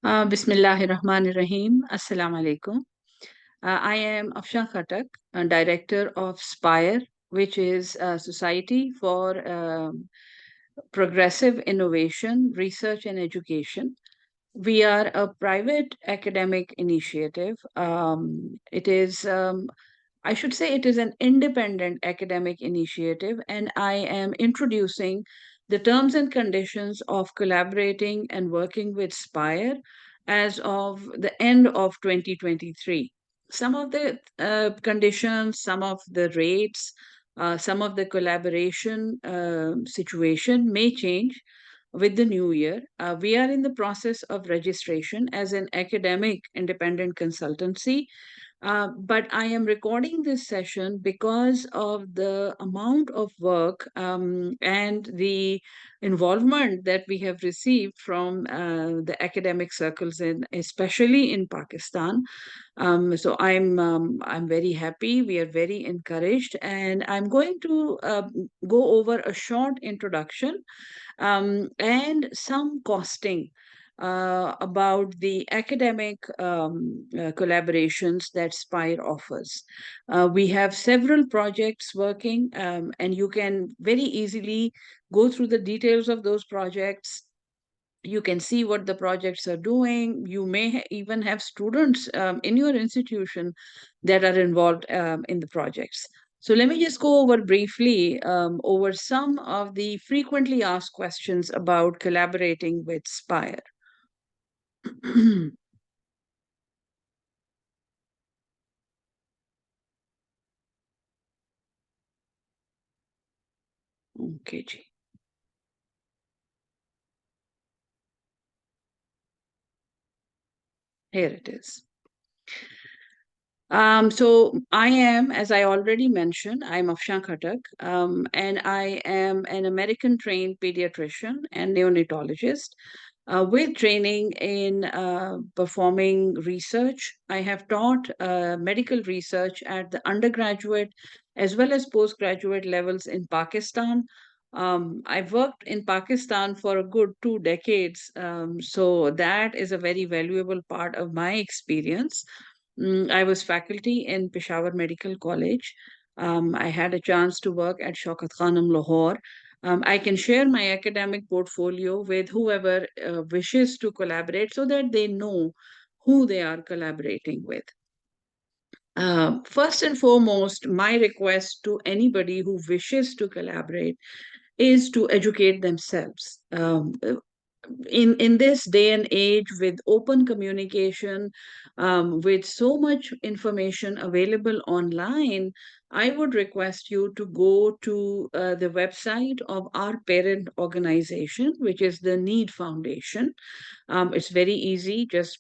Bismillahirrahmanirrahim. Assalamu alaikum. I am Afshan Khatak, director of SPIRE, which is a Society for Progressive Innovation, Research and Education. We are a private academic initiative. I should say, it is an independent academic initiative, and I am introducing the terms and conditions of collaborating and working with SPIRE as of the end of 2023. Some of the conditions, some of the rates, some of the collaboration situation may change with the new year. We are in the process of registration as an academic independent consultancy, but I am recording this session because of the amount of work and the involvement that we have received from the academic circles, especially in Pakistan. So I'm very happy. We are very encouraged, and I'm going to go over a short introduction and some costing about the academic collaborations that SPIRE offers. We have several projects working, and you can very easily go through the details of those projects. You can see what the projects are doing. You may even have students in your institution that are involved in the projects. So let me just go over briefly over some of the frequently asked questions about collaborating with SPIRE. Okay, ji. Here it is. So I am, as I already mentioned, I'm Afshan Khatak, and I am an American trained pediatrician and neonatologist with training in performing research. I have taught medical research at the undergraduate as well as postgraduate levels in Pakistan. I've worked in Pakistan for a good 2 decades, so that is a very valuable part of my experience. I was faculty in Peshawar Medical College. I had a chance to work at Shaukat Khanum, Lahore. I can share my academic portfolio with whoever wishes to collaborate so that they know who they are collaborating with. First and foremost, my request to anybody who wishes to collaborate is to educate themselves. In this day and age, with open communication, with so much information available online, I would request you to go to the website of our parent organization, which is the Need Foundation. It's very easy. Just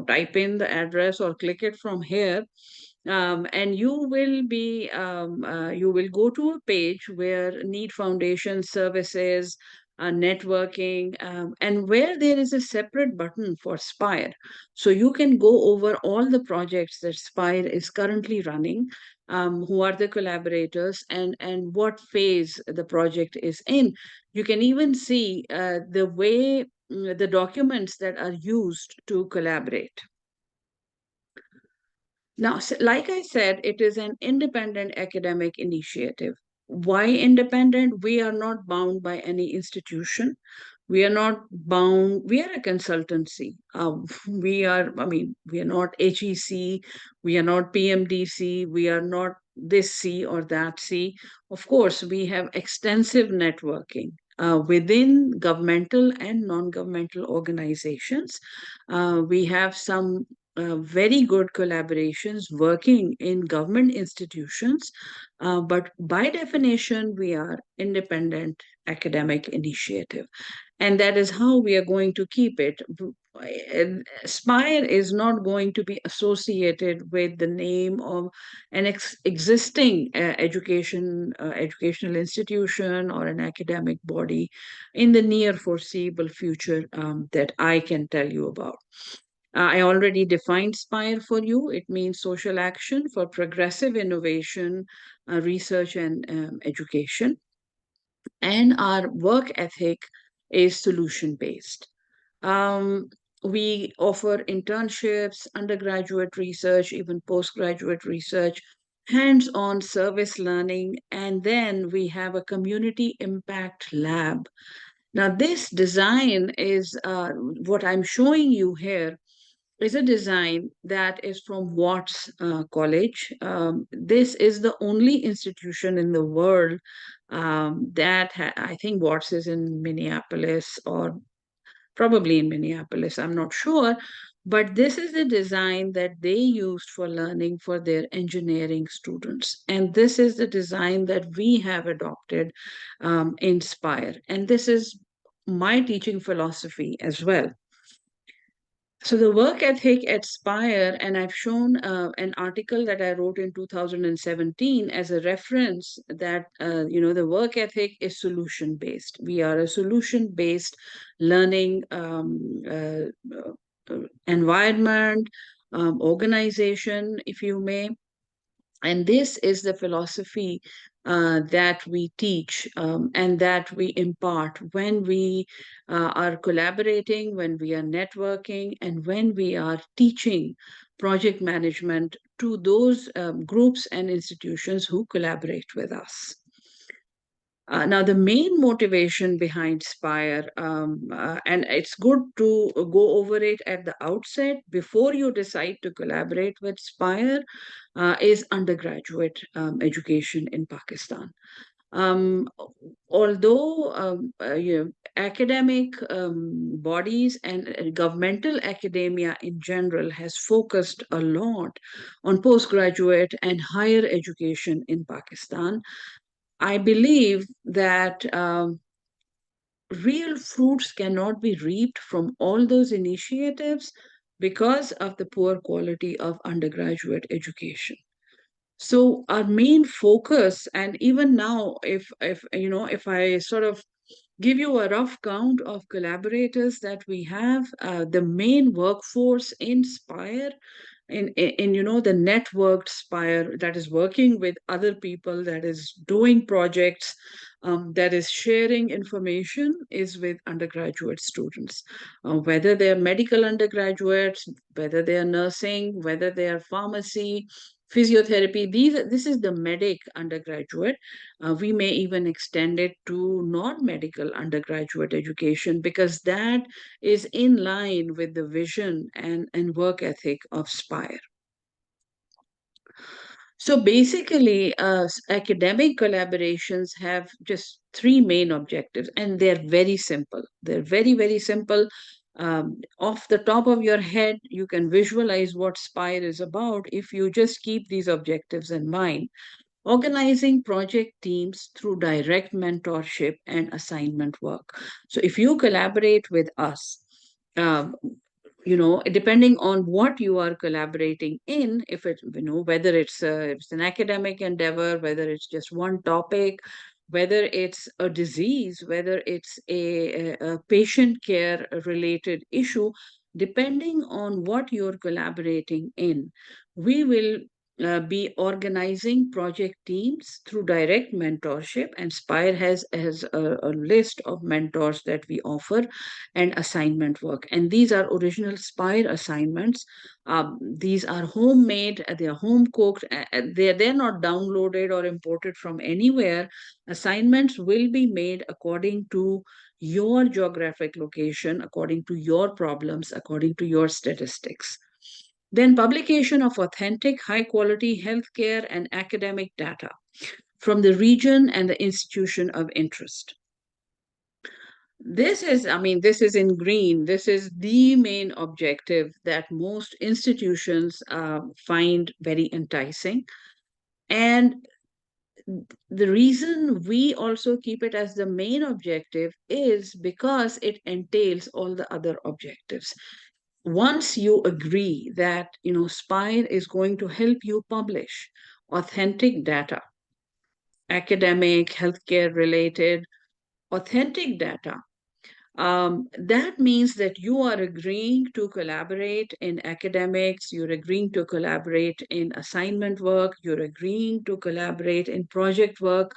type in the address or click it from here, and you will go to a page where Need Foundation services, networking, and where there is a separate button for SPIRE. So you can go over all the projects that SPIRE is currently running, who are the collaborators, and what phase the project is in. You can even see the way the documents that are used to collaborate. Now, like I said, it is an independent academic initiative. Why independent? We are not bound by any institution. We are not bound. We are a consultancy. We are not HEC. We are not PMDC. We are not this C or that C. Of course, we have extensive networking within governmental and non-governmental organizations. We have some very good collaborations working in government institutions, but by definition, we are independent academic initiative, and that is how we are going to keep it. SPIRE is not going to be associated with the name of an existing educational institution or an academic body in the near foreseeable future that I can tell you about. I already defined SPIRE for you. It means social action for progressive innovation, research, and education. And our work ethic is solution based. Um, We offer internships, undergraduate research, even postgraduate research, hands on service learning, and then we have a community impact lab. Now, this design is what I'm showing you here is a design that is from Watts College. This is the only institution in the world I think Watts is in Minneapolis or probably in Minneapolis, I'm not sure. But this is the design that they used for learning for their engineering students. And this is the design that we have adopted in SPIRE. And this is my teaching philosophy as well. So the work ethic at Spire, and I've shown an article that I wrote in 2017 as a reference that the work ethic is solution based. We are a solution based learning environment, organization, if you may. And this is the philosophy that we teach and that we impart when we are collaborating, when we are networking, and when we are teaching project management to those groups and institutions who collaborate with us. Now, the main motivation behind SPIRE, and it's good to go over it at the outset before you decide to collaborate with SPIRE, is undergraduate education in Pakistan. Um, Although academic bodies and governmental academia in general has focused a lot on postgraduate and higher education in Pakistan, I believe that real fruits cannot be reaped from all those initiatives because of the poor quality of undergraduate education. So our main focus, and even now, if I sort of give you a rough count of collaborators that we have, the main workforce in Spire, in the networked Spire that is working with other people, that is doing projects, that is sharing information, is with undergraduate students, whether they are medical undergraduates, whether they are nursing, whether they are pharmacy, physiotherapy. This is the medic undergraduate. We may even extend it to non-medical undergraduate education because that is in line with the vision and work ethic of SPIRE. So basically, academic collaborations have just three main objectives, and they're very simple. They're very, very simple. Off the top of your head, you can visualize what SPIRE is about if you just keep these objectives in mind. Organizing project teams through direct mentorship and assignment work. So if you collaborate with us, um, depending on what you are collaborating in, if it, whether it's an academic endeavor, whether it's just one topic, whether it's a disease, whether it's a patient care related issue, depending on what you're collaborating in, we will be organizing project teams through direct mentorship, and Spire has a list of mentors that we offer, and assignment work. And these are original Spire assignments. These are homemade, they are home cooked, they're not downloaded or imported from anywhere. Assignments will be made according to your geographic location, according to your problems, according to your statistics. Then publication of authentic, high quality healthcare and academic data from the region and the institution of interest. This is in green. This is the main objective that most institutions find very enticing. And the reason we also keep it as the main objective is because it entails all the other objectives. Once you agree that, Spire is going to help you publish authentic data, academic, healthcare related, authentic data, that means that you are agreeing to collaborate in academics, you're agreeing to collaborate in assignment work, you're agreeing to collaborate in project work.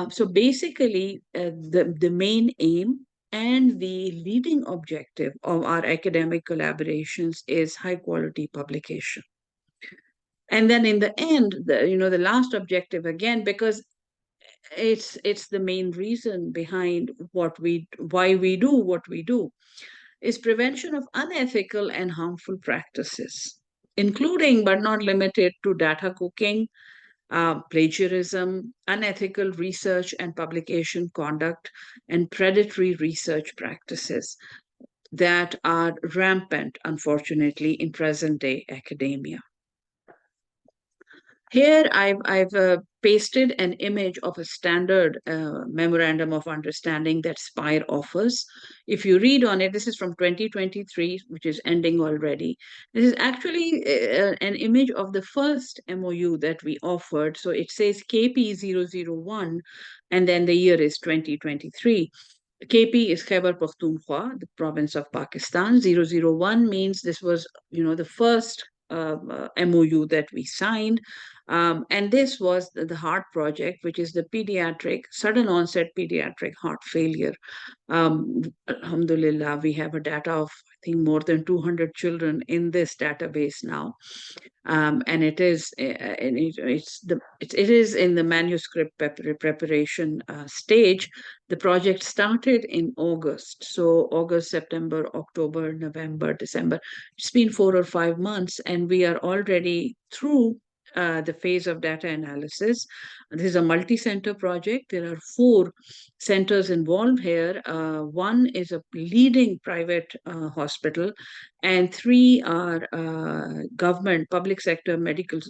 So basically, the main aim And the leading objective of our academic collaborations is high quality publication. And then in the end, the last objective again, because it's the main reason behind why we do what we do, is prevention of unethical and harmful practices, including but not limited to data cooking, plagiarism, unethical research and publication conduct, and predatory research practices that are rampant, unfortunately, in present day academia. Here, I've pasted an image of a standard memorandum of understanding that SPIRE offers. If you read on it, this is from 2023, which is ending already. This is actually an image of the first MOU that we offered. So it says KP001, and then the year is 2023. KP is Khyber Pakhtunkhwa, the province of Pakistan. 001 means this was, the first MOU that we signed. And this was the heart project, which is the sudden onset pediatric heart failure. Alhamdulillah, we have a data of, I think, more than 200 children in this database now. And it is it is in the manuscript preparation stage. The project started in August, so August, September, October, November, December. It's been 4 or 5 months, and we are already through the phase of data analysis. This is a multi-center project. There are 4 centers involved here. One is a leading private hospital, and 3 are government, public sector medical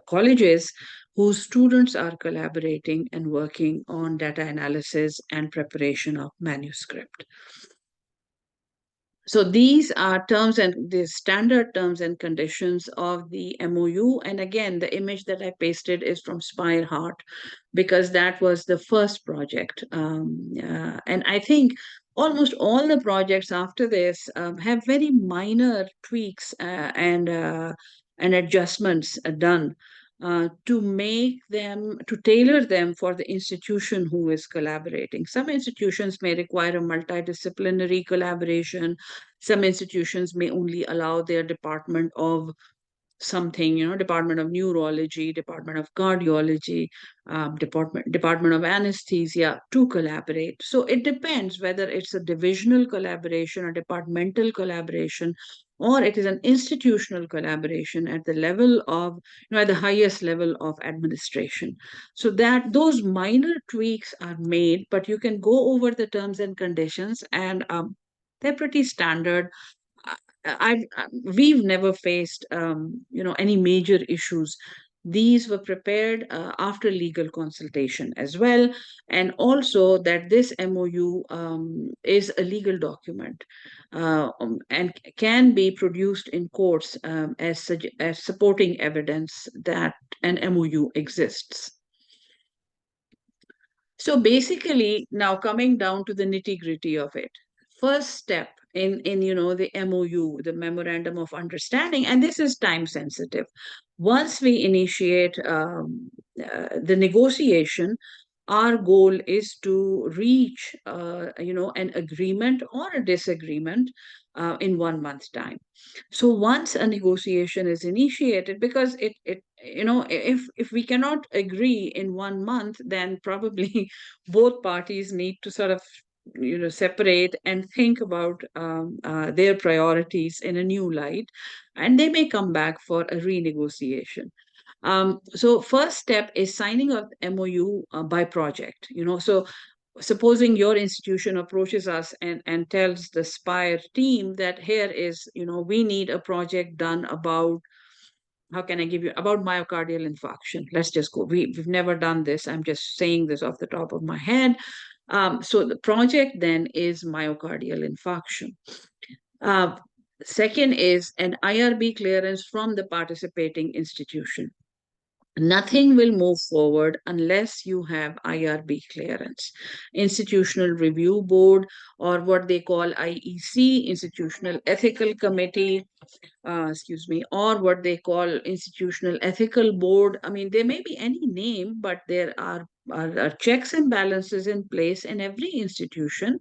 colleges whose students are collaborating and working on data analysis and preparation of manuscript. So these are the standard terms and conditions of the MOU. And again, the image that I pasted is from Spire Heart, because that was the first project. And I think almost all the projects after this have very minor tweaks and adjustments done to tailor them for the institution who is collaborating. Some institutions may require a multidisciplinary collaboration. Some institutions may only allow their department of something, Department of Neurology, Department of Cardiology, Department of Anesthesia to collaborate. So it depends whether it's a divisional collaboration or departmental collaboration, or it is an institutional collaboration at the level of, at the highest level of administration. So that those minor tweaks are made, but you can go over the terms and conditions, and they're pretty standard. We've never faced any major issues. These were prepared after legal consultation as well, and also that this MOU is a legal document and can be produced in courts as supporting evidence that an MOU exists. So basically, now coming down to the nitty-gritty of it, first step in the MOU, the memorandum of understanding, and this is time sensitive. Once we initiate the negotiation, our goal is to reach an agreement or a disagreement in 1 month's time. So once a negotiation is initiated, because if we cannot agree in 1 month, then probably both parties need to sort of separate and think about their priorities in a new light, and they may come back for a renegotiation. So first step is signing of MOU by project. So supposing your institution approaches us and tells the SPIRE team that here is, we need a project done about, how can I give you, about myocardial infarction. Let's just go. We've never done this. I'm just saying this off the top of my head. So the project then is myocardial infarction. Second is an IRB clearance from the participating institution. Nothing will move forward unless you have IRB clearance. Institutional Review Board, or what they call IEC, Institutional Ethical Committee, or what they call Institutional Ethical Board. I mean, there may be any name, but there are are checks and balances in place in every institution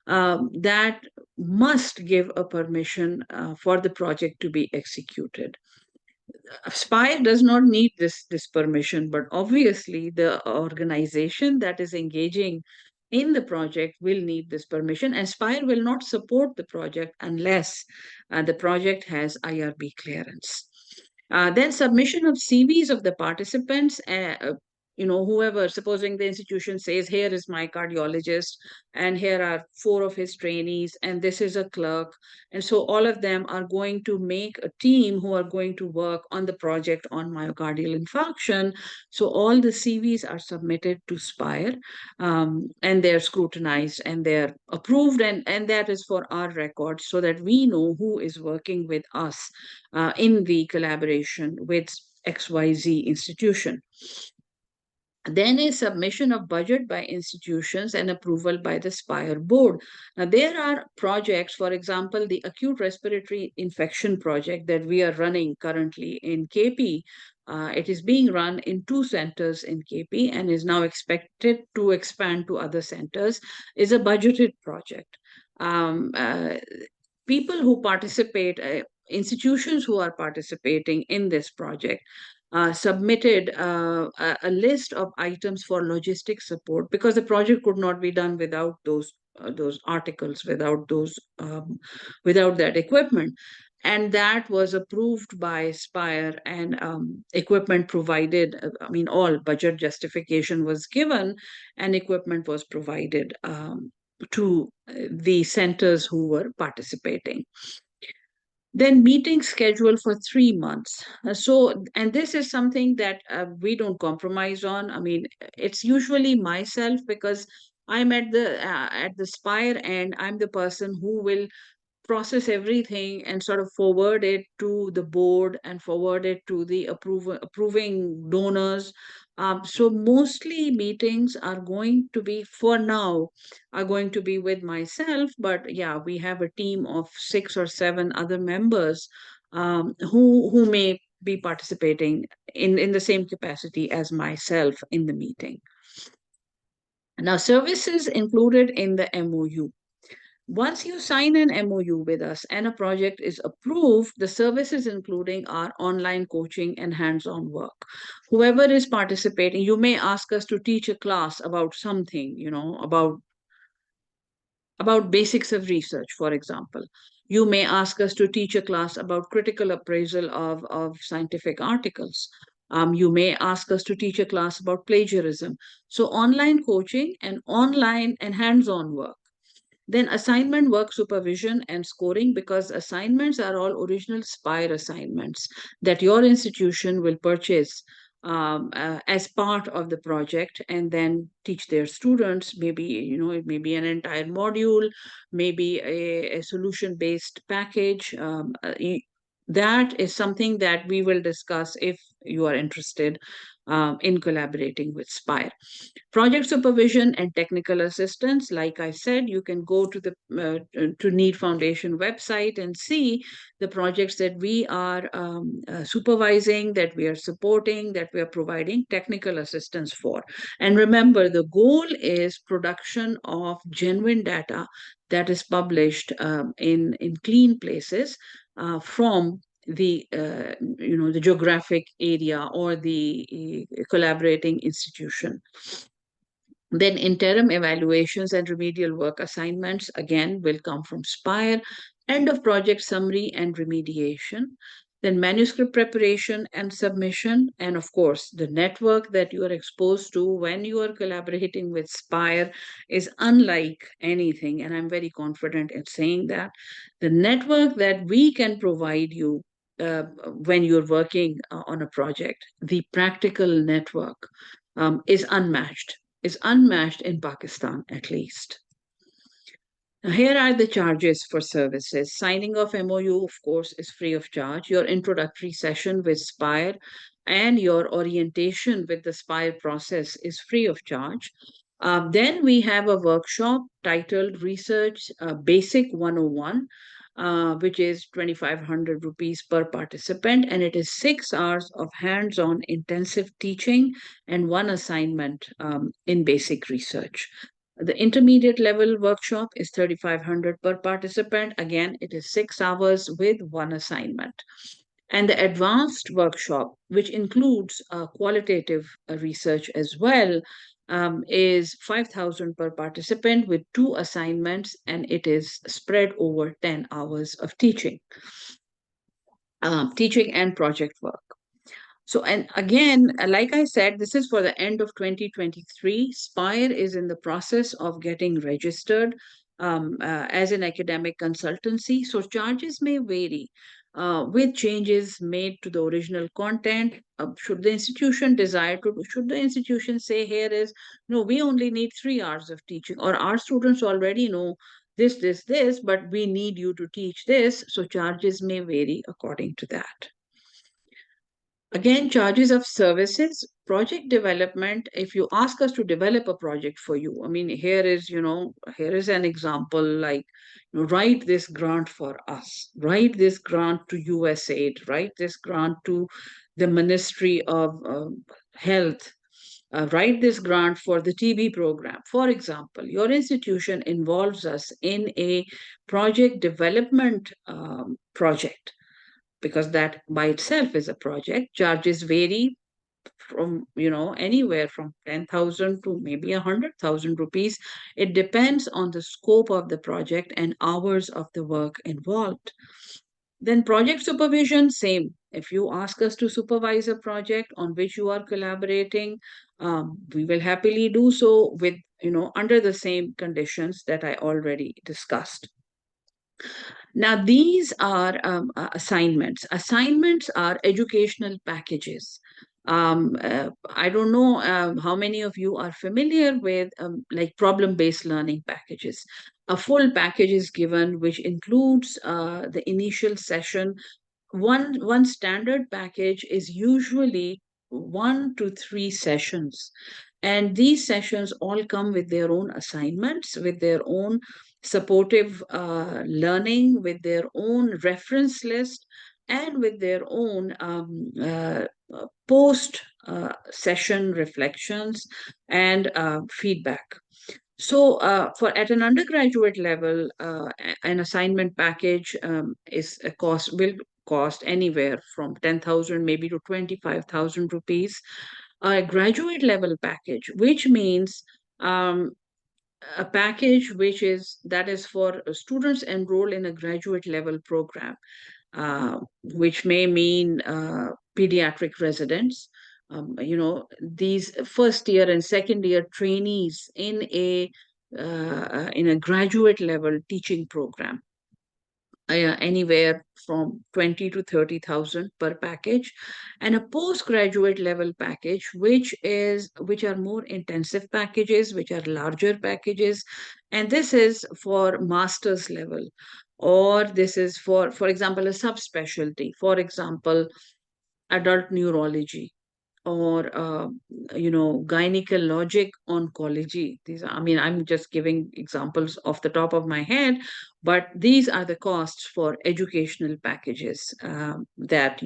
that must give a permission for the project to be executed. SPIRE does not need this permission, but obviously the organization that is engaging in the project will need this permission, and SPIRE will not support the project unless the project has IRB clearance. Then submission of CVs of the participants, whoever, supposing the institution says, here is my cardiologist, and here are four of his trainees, and this is a clerk. And so all of them are going to make a team who are going to work on the project on myocardial infarction. So all the CVs are submitted to SPIRE, and they're scrutinized and they're approved, and that is for our records so that we know who is working with us in the collaboration with XYZ institution. Then a submission of budget by institutions and approval by the SPIRE board. Now, there are projects, for example, the acute respiratory infection project that we are running currently in KP. It is being run in 2 centers in KP and is now expected to expand to other centers, is a budgeted project. Um, uh, People who participate, institutions who are participating in this project, submitted a list of items for logistic support because the project could not be done without those articles, without that equipment. And that was approved by SPIRE, and equipment provided. I mean, all budget justification was given, and equipment was provided to the centers who were participating. Then meetings scheduled for 3 months. And this is something that we don't compromise on. I mean, it's usually myself because I'm at the Spire, and I'm the person who will process everything and sort of forward it to the board and forward it to the approving donors. So mostly meetings are going to be, for now, are going to be with myself. But yeah, we have a team of 6 or 7 other members who may be participating in the same capacity as myself in the meeting. Now, services included in the MOU. Once you sign an MOU with us and a project is approved, the services including are online coaching and hands-on work. Whoever is participating, you may ask us to teach a class about something, about basics of research, for example. You may ask us to teach a class about critical appraisal of scientific articles. You may ask us to teach a class about plagiarism. So online coaching and online and hands-on work. Then assignment work supervision and scoring, because assignments are all original SPIRE assignments that your institution will purchase as part of the project and then teach their students. Maybe, it may be an entire module, maybe a solution-based package. That is something that we will discuss if you are interested in collaborating with SPIRE. Project supervision and technical assistance, like I said, you can go to the to Need Foundation website and see the projects that we are supervising, that we are supporting, that we are providing technical assistance for. And remember, the goal is production of genuine data that is published in clean places from the geographic area or the collaborating institution. Then interim evaluations and remedial work assignments, again, will come from SPIRE. End of project summary and remediation. Then manuscript preparation and submission. And of course, the network that you are exposed to when you are collaborating with SPIRE is unlike anything. And I'm very confident in saying that. The network that we can provide you when you're working on a project, the practical network, is unmatched in Pakistan, at least. Now, here are the charges for services. Signing of MOU, of course, is free of charge. Your introductory session with SPIRE and your orientation with the SPIRE process is free of charge. Then we have a workshop titled Research Basic 101. which is 2,500 rupees per participant, and it is 6 hours of hands-on intensive teaching and one assignment in basic research. The intermediate level workshop is 3,500 per participant. Again, it is 6 hours with one assignment. And the advanced workshop, which includes qualitative research as well, is 5,000 per participant with two assignments, and it is spread over 10 hours of teaching and project work. So, and again, like I said, this is for the end of 2023. SPIRE is in the process of getting registered as an academic consultancy. So, charges may vary with changes made to the original content. Should the institution desire to, should the institution say, here is, no, we only need 3 hours of teaching, or our students already know this, but we need you to teach this. So, charges may vary according to that. Again, charges of services, project development. If you ask us to develop a project for you, I mean, here is an example like, write this grant for us, write this grant to USAID, write this grant to the Ministry of Health, write this grant for the TB program. For example, your institution involves us in a project development project, because that by itself is a project. Charges vary from anywhere from 10,000 to maybe 100,000 rupees. It depends on the scope of the project and hours of the work involved. Then project supervision, same. If you ask us to supervise a project on which you are collaborating, we will happily do so with under the same conditions that I already discussed. Now, these are assignments. Assignments are educational packages. I don't know how many of you are familiar with like problem-based learning packages. A full package is given, which includes the initial session. One standard package is usually 1 to 3 sessions, and these sessions all come with their own assignments, with their own supportive learning, with their own reference list, and with their own post session reflections and feedback. So, for at an undergraduate level, an assignment package is a cost will cost anywhere from 10,000 maybe to 25,000 rupees. A graduate level package, which means a package that is for students enrolled in a graduate level program, which may mean pediatric residents, these first year and second year trainees in a graduate level teaching program, anywhere from 20 to 30,000 per package, and a postgraduate level package, which are more intensive packages, which are larger packages, and this is for master's level, or this is for example, a subspecialty, for example, adult neurology, or gynecologic oncology. These are, I mean, I'm just giving examples off the top of my head, but these are the costs for educational packages that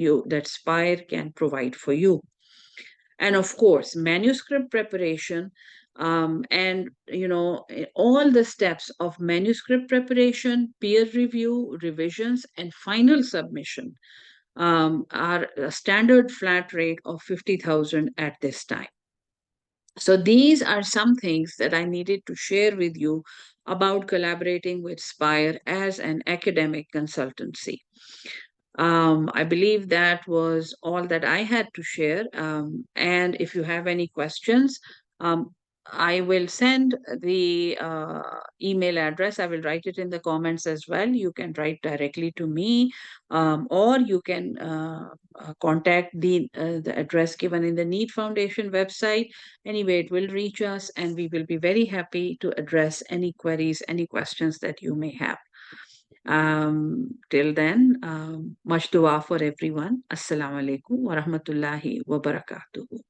SPIRE can provide for you. And of course, manuscript preparation, and all the steps of manuscript preparation, peer review, revisions, and final submission are a standard flat rate of 50,000 at this time. So these are some things that I needed to share with you about collaborating with SPIRE as an academic consultancy. I believe that was all that I had to share. And if you have any questions, I will send the email address. I will write it in the comments as well. You can write directly to me, or you can contact the address given in the Need Foundation website. Anyway, it will reach us, and we will be very happy to address any queries, any questions that you may have. Till then, much dua for everyone. Assalamu alaikum wa rahmatullahi wa barakatuhu.